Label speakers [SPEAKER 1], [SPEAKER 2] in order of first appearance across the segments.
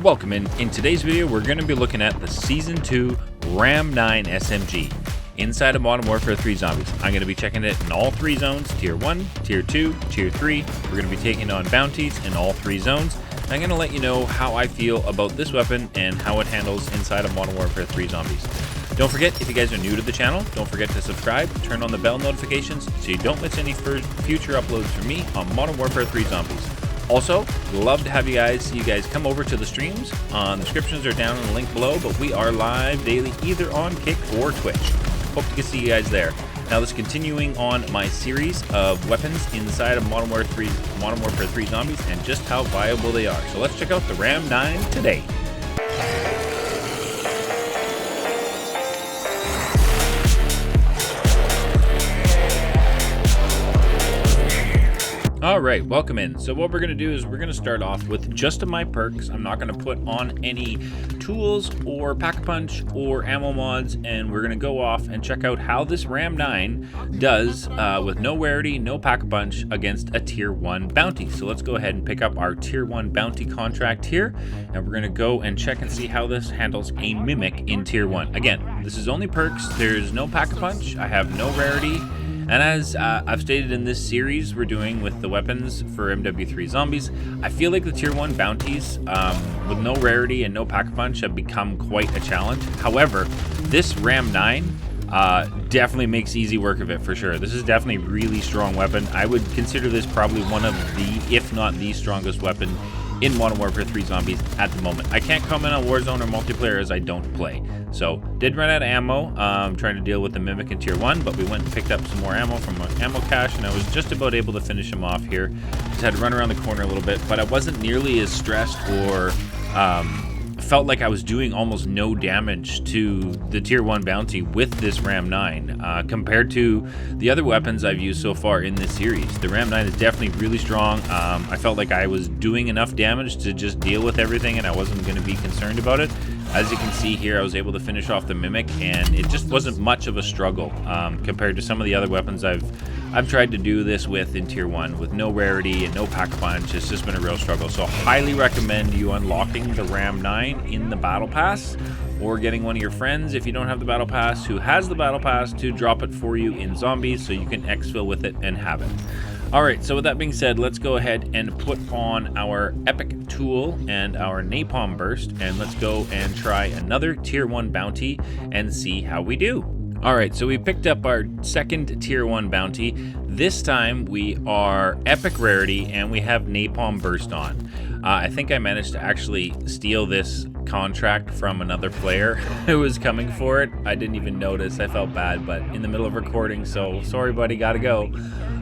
[SPEAKER 1] Welcome in today's video we're going to be looking at the Season 2 Ram 9 SMG inside of Modern Warfare 3 Zombies. I'm going to be checking it in all three zones, Tier 1, Tier 2, Tier 3. We're going to be taking on bounties in all three zones. I'm going to let you know how I feel about this weapon and how it handles inside of Modern Warfare 3 Zombies. Don't forget, if you guys are new to the channel, don't forget to subscribe, turn on the bell notifications so you don't miss any future uploads from me on Modern Warfare 3 Zombies. Also, love to have you guys come over to the streams. The descriptions are down in the link below, but we are live daily either on Kick or Twitch. Hope to see you guys there. Now, let's continuing on my series of weapons inside of Modern Warfare 3 Zombies and just how viable they are. So let's check out the Ram 9 today. Alright, welcome in. So what we're going to do is we're going to start off with just my perks. I'm not going to put on any tools or pack-a-punch or ammo mods, and we're going to go off and check out how this Ram 9 does with no rarity, no pack-a-punch against a Tier 1 bounty. So let's go ahead and pick up our Tier 1 bounty contract here, and we're going to go and check and see how this handles a Mimic in Tier 1. Again, this is only perks. There's no pack-a-punch. I have no rarity. And as I've stated in this series we're doing with the weapons for MW3 Zombies, I feel like the Tier 1 bounties with no rarity and no pack-a-punch have become quite a challenge. However, this Ram 9 definitely makes easy work of it for sure. This is definitely a really strong weapon. I would consider this probably one of the, if not the strongest weapon in Modern Warfare 3 Zombies at the moment. I can't comment on Warzone or multiplayer as I don't play. So, did run out of ammo trying to deal with the Mimic in Tier 1, but we went and picked up some more ammo from my ammo cache, and I was just about able to finish him off here. Just had to run around the corner a little bit, but I wasn't nearly as stressed or felt like I was doing almost no damage to the Tier 1 bounty with this Ram 9 compared to the other weapons I've used so far in this series. The Ram 9 is definitely really strong. I felt like I was doing enough damage to just deal with everything and I wasn't going to be concerned about it. As you can see here, I was able to finish off the Mimic, and it just wasn't much of a struggle compared to some of the other weapons I've tried to do this with in Tier 1 with no rarity and no pack-a-punch. It's just been a real struggle. So highly recommend you unlocking the Ram 9 in the Battle Pass, or getting one of your friends, if you don't have the Battle Pass, who has the Battle Pass, to drop it for you in Zombies so you can exfil with it and have it. Alright, so with that being said, let's go ahead and put on our Epic Tool and our Napalm Burst, and let's go and try another Tier 1 bounty and see how we do. Alright, so we picked up our second Tier 1 bounty. This time we are Epic Rarity and we have Napalm Burst on. I think I managed to actually steal this contract from another player who was coming for it. I didn't even notice. I felt bad, but in the middle of recording, so sorry buddy, gotta go.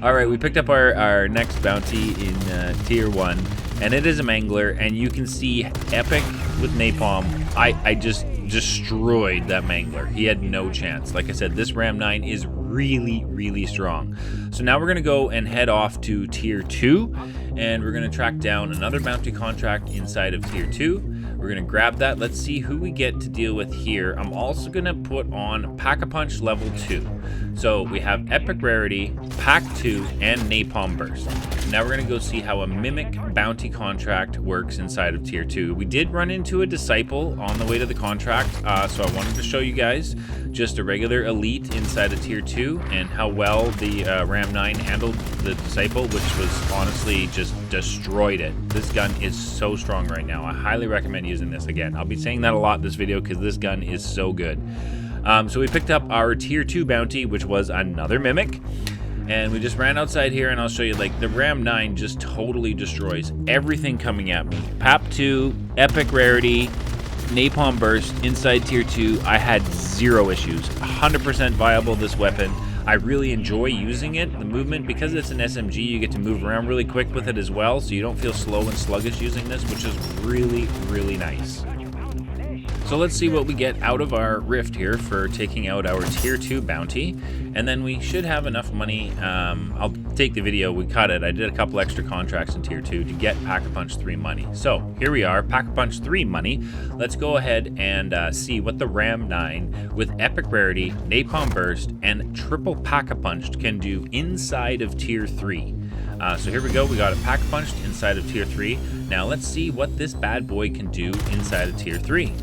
[SPEAKER 1] Alright, we picked up our next bounty in Tier 1, and it is a Mangler, and you can see Epic with Napalm. I just destroyed that Mangler. He had no chance. Like I said, this Ram 9 is really, really strong. So now we're going to go and head off to Tier 2, and we're going to track down another bounty contract inside of Tier 2. We're going to grab that. Let's see who we get to deal with here. I'm also going to put on Pack-a-Punch level 2. So we have Epic Rarity, Pack 2, and Napalm Burst. Now we're going to go see how a Mimic bounty contract works inside of Tier 2. We did run into a Disciple on the way to the contract, so I wanted to show you guys just a regular Elite inside of Tier 2 and how well the Ram 9 handled the Disciple, which was honestly just destroyed it. This gun is so strong right now. I highly recommend using this again. I'll be saying that a lot this video because this gun is so good. So we picked up our Tier 2 bounty, which was another Mimic. And we just ran outside here, and I'll show you, like, the Ram 9 just totally destroys everything coming at me. PAP 2, Epic Rarity, Napalm Burst inside Tier 2. I had zero issues. 100% viable, this weapon. I really enjoy using it. The movement, because it's an SMG, you get to move around really quick with it as well, so you don't feel slow and sluggish using this, which is really, really nice. So let's see what we get out of our Rift here for taking out our Tier 2 bounty, and then we should have enough money. I'll take the video, we cut it. I did a couple extra contracts in Tier 2 to get Pack-a-Punch 3 money. So here we are, Pack-a-Punch 3 money. Let's go ahead and see what the Ram 9 with Epic Rarity, Napalm Burst, and Triple Pack-a-Punch can do inside of Tier 3. So here we go. We got it pack punched inside of tier 3. Now let's see what this bad boy can do inside of tier 3.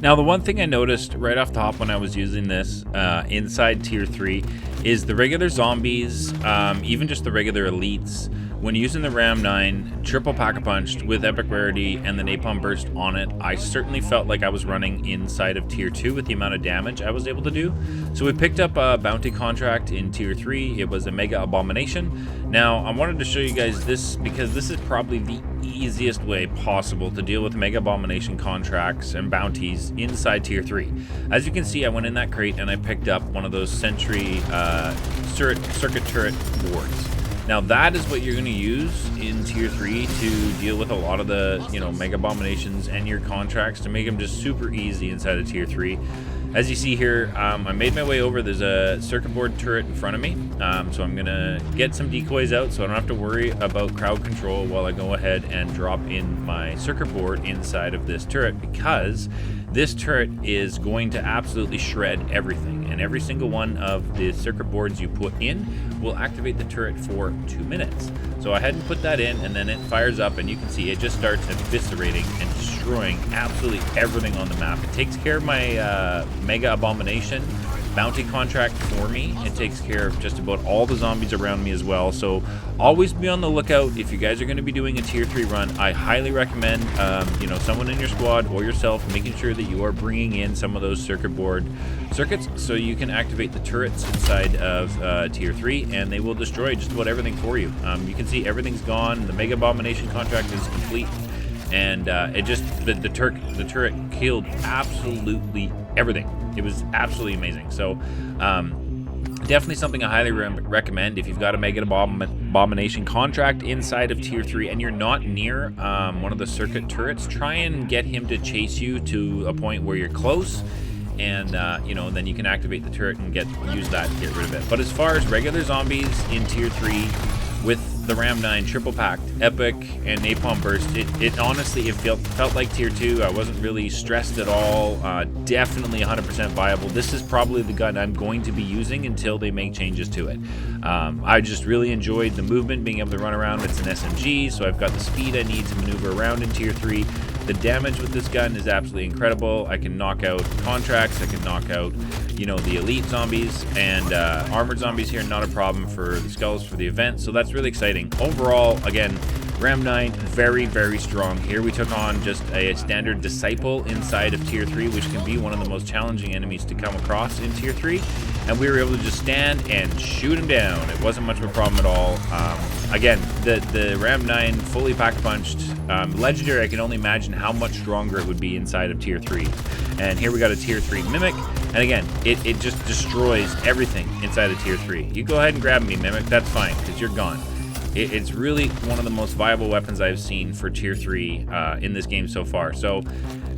[SPEAKER 1] Now, the one thing I noticed right off the top when I was using this inside tier 3 is the regular zombies, even just the regular elites, when using the Ram 9 triple pack-a-punched with epic rarity and the napalm burst on it, I certainly felt like I was running inside of tier 2 with the amount of damage I was able to do. So we picked up a bounty contract in tier 3. It was a mega abomination. Now, I wanted to show you guys this because this is probably the easiest way possible to deal with mega abomination contracts and bounties inside tier 3. As you can see, I went in that crate and I picked up one of those sentry circuit turret boards. Now that is what you're going to use in tier 3 to deal with a lot of the, mega abominations and your contracts, to make them just super easy inside of tier 3. As you see here, I made my way over. There's a circuit board turret in front of me, so I'm gonna get some decoys out so I don't have to worry about crowd control while I go ahead and drop in my circuit board inside of this turret, because this turret is going to absolutely shred everything, and every single one of the circuit boards you put in will activate the turret for 2 minutes. So I had to put that in, and then it fires up, and you can see it just starts eviscerating and destroying absolutely everything on the map. It takes care of my mega abomination bounty contract for me. It takes care of just about all the zombies around me as well. So always be on the lookout if you guys are going to be doing a tier 3 run. I highly recommend someone in your squad or yourself making sure that you are bringing in some of those circuits so you can activate the turrets inside of tier 3, and they will destroy just about everything for you. You can see everything's gone. The mega abomination contract is complete, and the turret killed absolutely everything. It was absolutely amazing. So definitely something I highly recommend if you've got a mega abomination contract inside of tier 3 and you're not near one of the circuit turrets. Try and get him to chase you to a point where you're close, and then you can activate the turret and use that to get rid of it. But as far as regular zombies in tier 3 with the Ram 9 triple packed epic and napalm burst, it honestly felt like tier 2. I wasn't really stressed at all. Definitely 100% viable. This is probably the gun I'm going to be using until they make changes to it. I just really enjoyed the movement, being able to run around. It's an SMG, so I've got the speed I need to maneuver around in tier 3. The damage with this gun is absolutely incredible. I can knock out contracts, I can knock out the elite zombies, and armored zombies here, not a problem for the skulls for the event. So that's really exciting. Overall, again, Ram 9, very, very strong. Here we took on just a standard disciple inside of tier 3, which can be one of the most challenging enemies to come across in tier 3. And we were able to just stand and shoot him down. It wasn't much of a problem at all. Again, the Ram 9 fully pack-punched, legendary. I can only imagine how much stronger it would be inside of tier 3. And here we got a tier 3 Mimic. And again, it just destroys everything inside of tier 3. You go ahead and grab me, Mimic. That's fine, because you're gone. It's really one of the most viable weapons I've seen for tier 3 in this game so far. So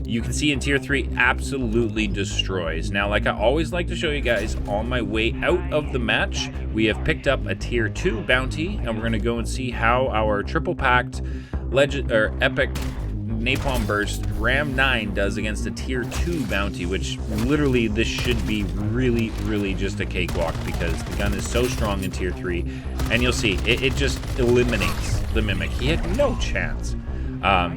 [SPEAKER 1] you can see in tier 3, absolutely destroys. Now, like I always like to show you guys, on my way out of the match, we have picked up a tier 2 bounty, and we're going to go and see how our triple packed epic napalm burst Ram 9 does against a tier 2 bounty, which literally this should be really, really just a cakewalk, because the gun is so strong in tier 3, and you'll see it just eliminates the Mimic. He had no chance.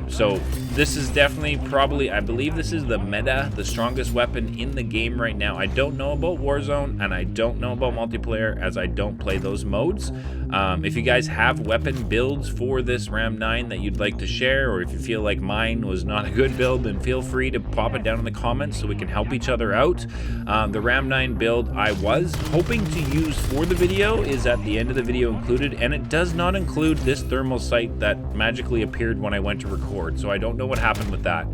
[SPEAKER 1] So this is definitely probably, I believe this is the strongest weapon in the game right now. I don't know about Warzone, and I don't know about multiplayer, as I don't play those modes. If you guys have weapon builds for this Ram 9 that you'd like to share, or if you feel like mine was not a good build, then feel free to pop it down in the comments so we can help each other out. The Ram 9 build I was hoping to use for the video is at the end of the video included, and it does not include this thermal sight that magically appeared when I went to record, so I don't know what happened with that.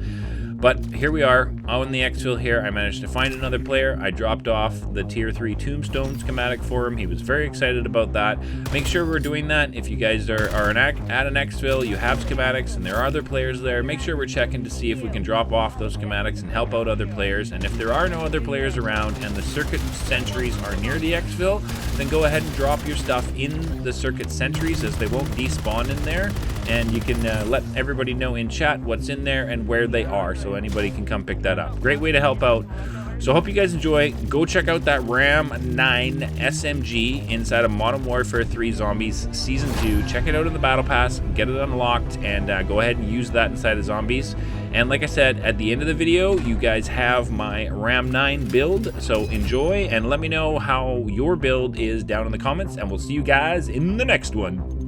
[SPEAKER 1] But here we are on the exfil here. I managed to find another player. I dropped off the tier 3 tombstone schematic for him. He was very excited about that. Make sure we're doing that. If you guys are at an exfil, you have schematics, and there are other players there, make sure we're checking to see if we can drop off those schematics and help out other players. And if there are no other players around and the circuit sentries are near the exfil, then go ahead and drop your stuff in the circuit sentries, as they won't despawn in there. And you can let everybody know in chat what's in there and where they are, so anybody can come pick that up. Great way to help out So I hope you guys enjoy. Go check out that Ram 9 SMG inside of Modern Warfare 3 Zombies Season 2. Check it out in the Battle Pass, get it unlocked, and go ahead and use that inside of Zombies. And like I said, at the end of the video, you guys have my Ram 9 build, so enjoy and let me know how your build is down in the comments, and we'll see you guys in the next one.